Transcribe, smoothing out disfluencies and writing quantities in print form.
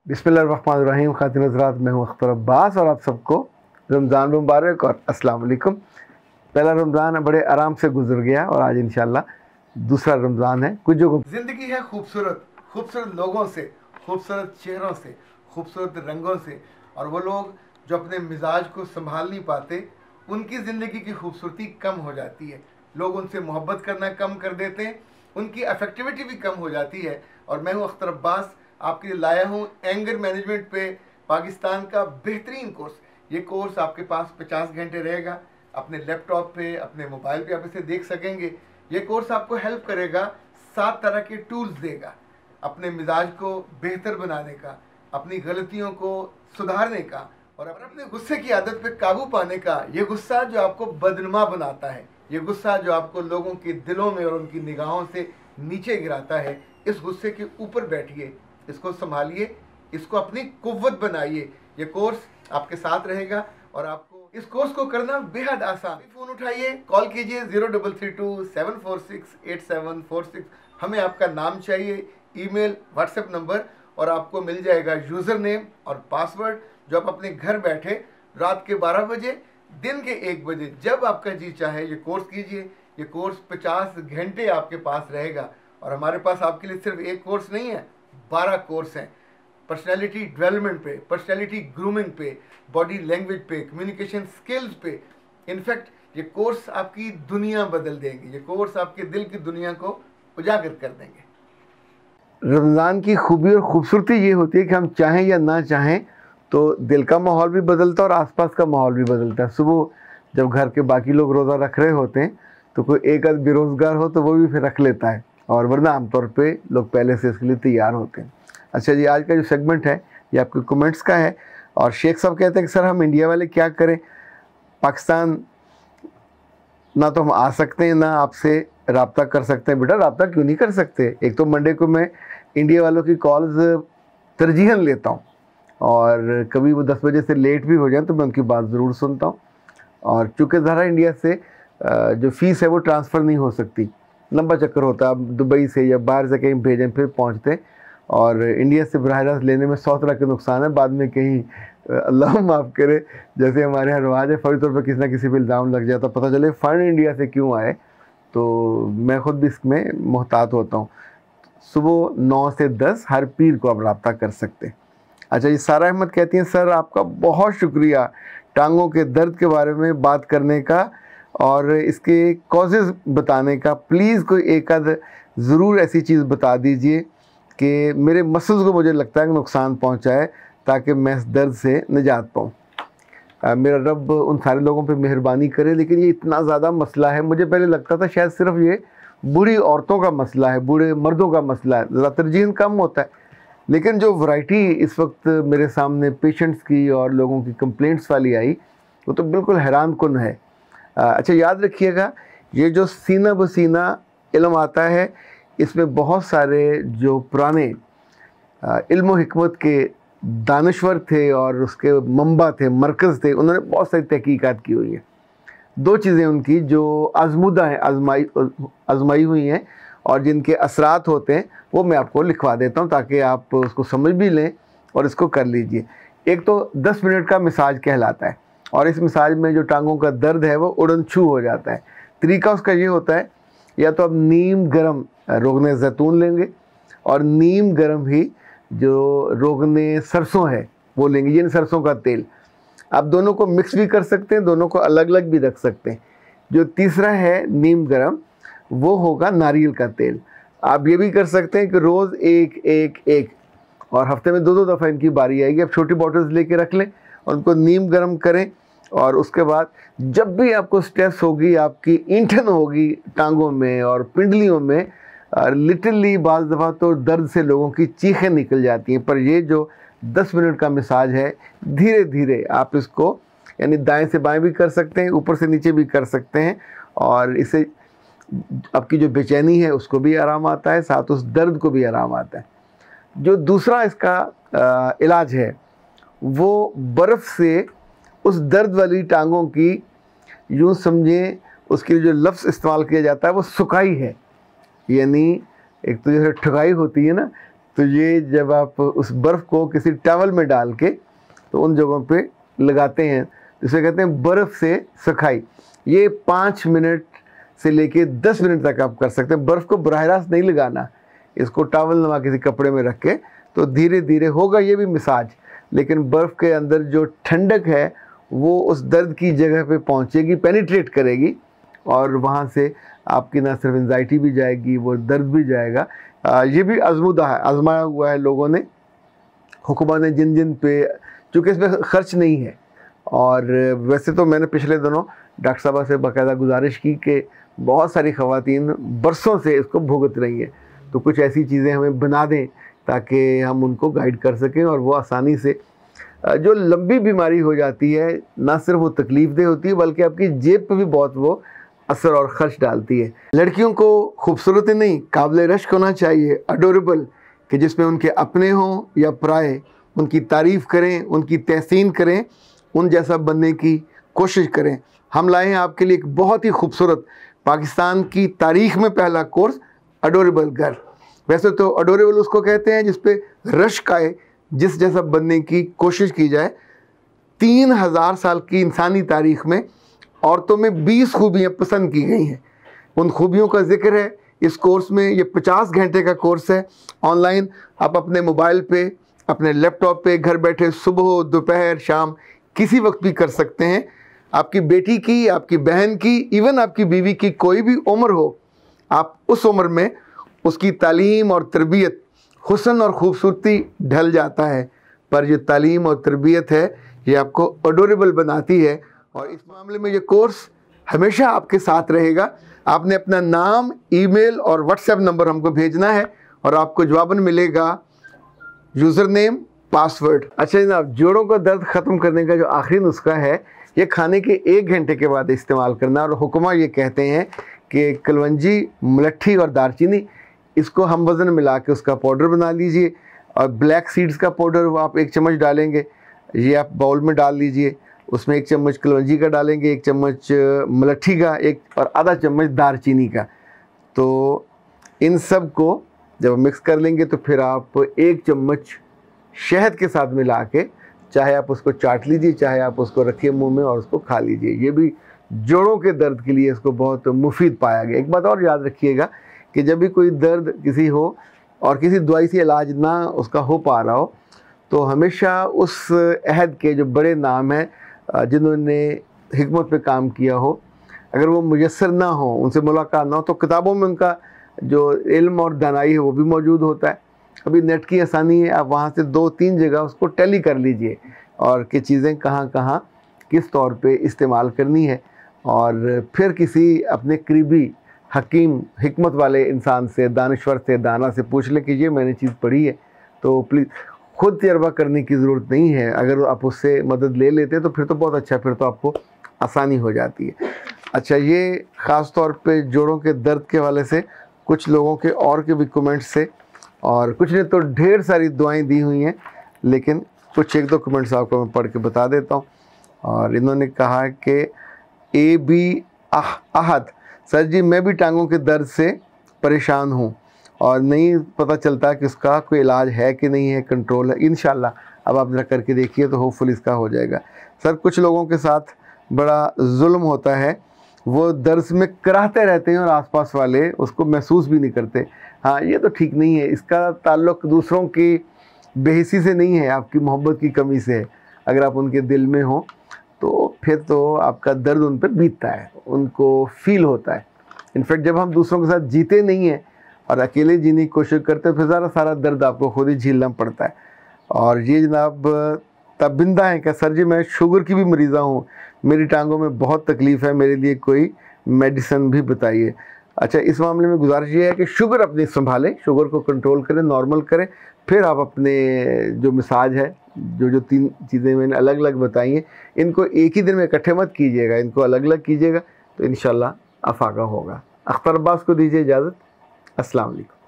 बिस्मिल्लाहिर्रहमानिर्रहीम। खातिन हज़रात, मैं हूँ अख्तर अब्बास और आप सबको रमज़ान मुबारक और अस्सलाम वालेकुम। पहला रमज़ान बड़े आराम से गुजर गया और आज इंशाल्लाह दूसरा रमज़ान है। कुछ जो जिंदगी है खूबसूरत, खूबसूरत लोगों से, खूबसूरत चेहरों से, खूबसूरत रंगों से। और वो लोग जो अपने मिजाज को संभाल नहीं पाते, उनकी ज़िंदगी की खूबसूरती कम हो जाती है। लोग उनसे मोहब्बत करना कम कर देते हैं, उनकी अफेक्टिविटी भी कम हो जाती है। और मैं हूँ अख्तर अब्बास, आपके लिए लाया हूँ एंगर मैनेजमेंट पे पाकिस्तान का बेहतरीन कोर्स। ये कोर्स आपके पास 50 घंटे रहेगा। अपने लैपटॉप पे, अपने मोबाइल पे आप इसे देख सकेंगे। ये कोर्स आपको हेल्प करेगा, 7 तरह के टूल्स देगा अपने मिजाज को बेहतर बनाने का, अपनी गलतियों को सुधारने का और अपने गुस्से की आदत पे काबू पाने का। ये गुस्सा जो आपको बदनुमा बनाता है, ये गुस्सा जो आपको लोगों के दिलों में और उनकी निगाहों से नीचे गिराता है, इस गुस्से के ऊपर बैठिए, इसको संभालिए, इसको अपनी कुव्वत बनाइए। ये कोर्स आपके साथ रहेगा और आपको इस कोर्स को करना बेहद आसान। फ़ोन उठाइए, कॉल कीजिए 0332 746 8746। हमें आपका नाम चाहिए, ईमेल, व्हाट्सएप नंबर और आपको मिल जाएगा यूज़र नेम और पासवर्ड, जो आप अपने घर बैठे रात के 12 बजे, दिन के 1 बजे, जब आपका जी चाहे ये कोर्स कीजिए। ये कोर्स 50 घंटे आपके पास रहेगा और हमारे पास आपके लिए सिर्फ एक कोर्स नहीं है, 12 कोर्स हैं। पर्सनैलिटी डेवलपमेंट पे, पर्सनैलिटी ग्रूमिंग पे, बॉडी लैंग्वेज पे, कम्युनिकेशन स्किल्स पे। इनफैक्ट ये कोर्स आपकी दुनिया बदल देंगे, ये कोर्स आपके दिल की दुनिया को उजागर कर देंगे। रमज़ान की खूबी और ख़ूबसूरती ये होती है कि हम चाहें या ना चाहें तो दिल का माहौल भी बदलता है और आसपास का माहौल भी बदलता है। सुबह जब घर के बाकी लोग रोज़ा रख रहे होते हैं तो कोई एक आध बेरोज़गार हो तो वो भी फिर रख लेता है, और वरना आमतौर पे लोग पहले से इसके लिए तैयार होते हैं। अच्छा जी, आज का जो सेगमेंट है ये आपके कमेंट्स का है और शेख साहब कहते हैं कि सर हम इंडिया वाले क्या करें, पाकिस्तान ना तो हम आ सकते हैं ना आपसे रब्ता कर सकते हैं। बेटा रब्ता क्यों नहीं कर सकते? एक तो मंडे को मैं इंडिया वालों की कॉल्स तरजीहन लेता हूँ और कभी वो 10 बजे से लेट भी हो जाए तो मैं उनकी बात ज़रूर सुनता हूँ। और चूँकि ज़रा इंडिया से जो फ़ीस है वो ट्रांसफ़र नहीं हो सकती, लंबा चक्कर होता है। अब दुबई से या बाहर से कहीं भेजें फिर पहुँचते हैं, और इंडिया से बराह रास्त लेने में 100 तरह के नुकसान है। बाद में कहीं अल्लाह माफ़ करे, जैसे हमारे यहाँ रिवाज है, फौरी तौर पर किसी ना किसी पर इल्ज़ाम लग जाता, पता चले फ़ंड इंडिया से क्यों आए, तो मैं ख़ुद भी इसमें मोहतात होता हूँ। सुबह 9 से 10 हर पीर को आप रब्ता कर सकते हैं। अच्छा जी, सारा अहमद कहती हैं सर आपका बहुत शुक्रिया टांगों के दर्द के बारे में बात करने का और इसके कॉजेज़ बताने का। प्लीज़ कोई एक आध ज़रूर ऐसी चीज़ बता दीजिए कि मेरे मसल्स को मुझे लगता है कि नुकसान पहुंचाए, ताकि मैं इस दर्द से निजात पाऊँ। मेरा रब उन सारे लोगों पे मेहरबानी करे, लेकिन ये इतना ज़्यादा मसला है। मुझे पहले लगता था शायद सिर्फ ये बूढ़ी औरतों का मसला है, बूढ़े मर्दों का मसला है, ज़रा तरजीह कम होता है। लेकिन जो वैरायटी इस वक्त मेरे सामने पेशेंट्स की और लोगों की कंप्लेंट्स वाली आई, वो तो बिल्कुल हैरान कुन है। अच्छा याद रखिएगा, ये जो सीना ब सीना इल्म आता है, इसमें बहुत सारे जो पुराने इल्म व हिकमत के दानश्वर थे और उसके मंबा थे, मरकज़ थे, उन्होंने बहुत सारी तहकीकात की हुई है। 2 चीज़ें उनकी जो आजमूदा हैं, आजमाई हुई हैं और जिनके असरात होते हैं, वो मैं आपको लिखवा देता हूँ ताकि आप उसको समझ भी लें और इसको कर लीजिए। एक तो 10 मिनट का मसाज कहलाता है, और इस मसाज में जो टांगों का दर्द है वो उड़न छू हो जाता है। तरीका उसका ये होता है, या तो आप नीम गरम रोगने ज़ैतून लेंगे और नीम गरम ही जो रोगने सरसों है वो लेंगे, यानी सरसों का तेल। आप दोनों को मिक्स भी कर सकते हैं, दोनों को अलग अलग भी रख सकते हैं। जो तीसरा है नीम गरम, वो होगा नारियल का तेल। आप ये भी कर सकते हैं कि रोज़ एक एक एक, और हफ्ते में 2-2 दफ़ा इनकी बारी आएगी। आप छोटी बॉटल्स लेके रख लें और उनको नीम गरम करें, और उसके बाद जब भी आपको स्ट्रेस होगी, आपकी ईंठन होगी टांगों में और पिंडलियों में, लिटरली बाज़ दफ़ा तो दर्द से लोगों की चीखें निकल जाती हैं। पर ये जो 10 मिनट का मसाज है, धीरे धीरे आप इसको यानी दाएं से बाएं भी कर सकते हैं, ऊपर से नीचे भी कर सकते हैं, और इससे आपकी जो बेचैनी है उसको भी आराम आता है, साथ उस दर्द को भी आराम आता है। जो दूसरा इसका इलाज है वो बर्फ़ से उस दर्द वाली टांगों की, यूँ समझें उसके लिए जो लफ्ज़ इस्तेमाल किया जाता है वो सुकाई है। यानी एक तो जैसे ठगाई होती है ना, तो ये जब आप उस बर्फ़ को किसी टॉवल में डाल के तो उन जगहों पे लगाते हैं, जिसे कहते हैं बर्फ़ से सखाई। ये 5 मिनट से लेके 10 मिनट तक आप कर सकते हैं। बर्फ़ को बराह रास्त नहीं लगाना, इसको टॉवल नुमा किसी कपड़े में रख के तो धीरे धीरे होगा ये भी मसाज, लेकिन बर्फ़ के अंदर जो ठंडक है वो उस दर्द की जगह पे पहुंचेगी, पेनिट्रेट करेगी, और वहाँ से आपकी ना सिर्फ एंजाइटी भी जाएगी, वो दर्द भी जाएगा। ये भी आजमूदा है, आजमाया हुआ है लोगों ने, हुकूमत ने जिन जिन पे, चूँकि इसमें ख़र्च नहीं है। और वैसे तो मैंने पिछले दिनों डॉक्टर साहबा से बाकायदा गुजारिश की कि बहुत सारी ख़वातीन बरसों से इसको भुगत रही हैं, तो कुछ ऐसी चीज़ें हमें बना दें ताकि हम उनको गाइड कर सकें और वो आसानी से। जो लंबी बीमारी हो जाती है ना सिर्फ वो तकलीफ़ दे होती है बल्कि आपकी जेब पे भी बहुत वो असर और ख़र्च डालती है। लड़कियों को खूबसूरत नहीं, काबिल रश्क होना चाहिए, अडोरेबल, कि जिसमें उनके अपने हों या पराए उनकी तारीफ़ करें, उनकी तहसीन करें, उन जैसा बनने की कोशिश करें। हम लाए हैं आपके लिए एक बहुत ही खूबसूरत पाकिस्तान की तारीख़ में पहला कोर्स, अडोरेबल गर्ल। वैसे तो अडोरेबल उसको कहते हैं जिस पे रश्क आए, जिस जैसा बनने की कोशिश की जाए। 3000 साल की इंसानी तारीख़ में औरतों में 20 खूबियाँ पसंद की गई हैं। उन खूबियों का जिक्र है इस कोर्स में। ये 50 घंटे का कोर्स है, ऑनलाइन आप अपने मोबाइल पे, अपने लैपटॉप पे घर बैठे सुबह, दोपहर, शाम किसी वक्त भी कर सकते हैं। आपकी बेटी की, आपकी बहन की, इवन आपकी बीवी की कोई भी उम्र हो, आप उस उम्र में उसकी तालीम और तरबियत, हुस्न और ख़ूबसूरती ढल जाता है, पर जो तालीम और तरबियत है ये आपको अडोरेबल बनाती है। और इस मामले में ये कोर्स हमेशा आपके साथ रहेगा। आपने अपना नाम, ईमेल और व्हाट्सएप नंबर हमको भेजना है और आपको जवाबन मिलेगा यूज़र नेम, पासवर्ड। अच्छा जनाब, जोड़ों का दर्द ख़त्म करने का जो आखिरी नुस्खा है ये खाने के 1 घंटे के बाद इस्तेमाल करना। और हुक्मा ये कहते हैं कि कलवंजी, मुलट्ठी और दारचीनी, इसको हम वज़न मिला के उसका पाउडर बना लीजिए। और ब्लैक सीड्स का पाउडर वो आप 1 चम्मच डालेंगे, ये आप बाउल में डाल लीजिए। उसमें 1 चम्मच कलवंजी का डालेंगे, 1 चम्मच मुलट्ठी का, एक और आधा चम्मच दारचीनी का। तो इन सब को जब मिक्स कर लेंगे तो फिर आप 1 चम्मच शहद के साथ मिला के, चाहे आप उसको चाट लीजिए, चाहे आप उसको रखिए मुंह में और उसको खा लीजिए। ये भी जोड़ों के दर्द के लिए इसको बहुत मुफीद पाया गया। एक बात और याद रखिएगा कि जब भी कोई दर्द किसी हो और किसी दवाई से इलाज ना उसका हो पा रहा हो, तो हमेशा उस अहद के जो बड़े नाम हैं, जिन्होंने हिकमत पे काम किया हो, अगर वो मुयस्सर ना हो, उनसे मुलाकात ना हो, तो किताबों में उनका जो इल्म और दानाई है वो भी मौजूद होता है। अभी नेट की आसानी है, आप वहाँ से 2-3 जगह उसको टैली कर लीजिए और कि चीज़ें कहाँ कहाँ किस तौर पे इस्तेमाल करनी है। और फिर किसी अपने करीबी हकीम, हिकमत वाले इंसान से, दानिश्वर से, दाना से पूछ लें कि ये मैंने चीज़ पढ़ी है। तो प्लीज़ खुद तजर्बा करने की ज़रूरत नहीं है। अगर आप उससे मदद ले लेते हैं तो फिर तो बहुत अच्छा, फिर तो आपको आसानी हो जाती है। अच्छा, ये ख़ास तौर पे जोड़ों के दर्द के हवाले से कुछ लोगों के और के भी कमेंट्स से, और कुछ ने तो ढेर सारी दुआएं दी हुई हैं, लेकिन कुछ 1-2 कमेंट्स आपको मैं पढ़ के बता देता हूँ। और इन्होंने कहा कि आहद, सर जी मैं भी टांगों के दर्द से परेशान हूँ और नहीं पता चलता कि उसका कोई इलाज है कि नहीं है, कंट्रोल है। इंशाल्लाह अब आप जरा करके देखिए तो होपफुल इसका हो जाएगा। सर कुछ लोगों के साथ बड़ा जुल्म होता है, वो दर्द में कराहते रहते हैं और आसपास वाले उसको महसूस भी नहीं करते। हाँ, ये तो ठीक नहीं है। इसका ताल्लुक़ दूसरों की बेहिसी से नहीं है, आपकी मोहब्बत की कमी से है। अगर आप उनके दिल में हो तो फिर तो आपका दर्द उन पर बीतता है, उनको फील होता है। इनफैक्ट जब हम दूसरों के साथ जीते नहीं हैं और अकेले जीने की कोशिश करते हैं, फिर सारा दर्द आपको खुद ही झेलना पड़ता है। और ये जनाब तबिंदा है क्या, सर जी मैं शुगर की भी मरीज़ा हूँ, मेरी टांगों में बहुत तकलीफ़ है, मेरे लिए कोई मेडिसिन भी बताइए। अच्छा, इस मामले में गुजारिश ये है कि शुगर अपनी संभालें, शुगर को कंट्रोल करें, नॉर्मल करें, फिर आप अपने जो मसाज है, जो 3 चीज़ें मैंने अलग अलग बताई हैं, इनको एक ही दिन में इकट्ठे मत कीजिएगा, इनको अलग अलग कीजिएगा, तो इंशाल्लाह अफाका होगा। अख्तर अब्बास को दीजिए इजाज़त। अस्सलाम वालेकुम।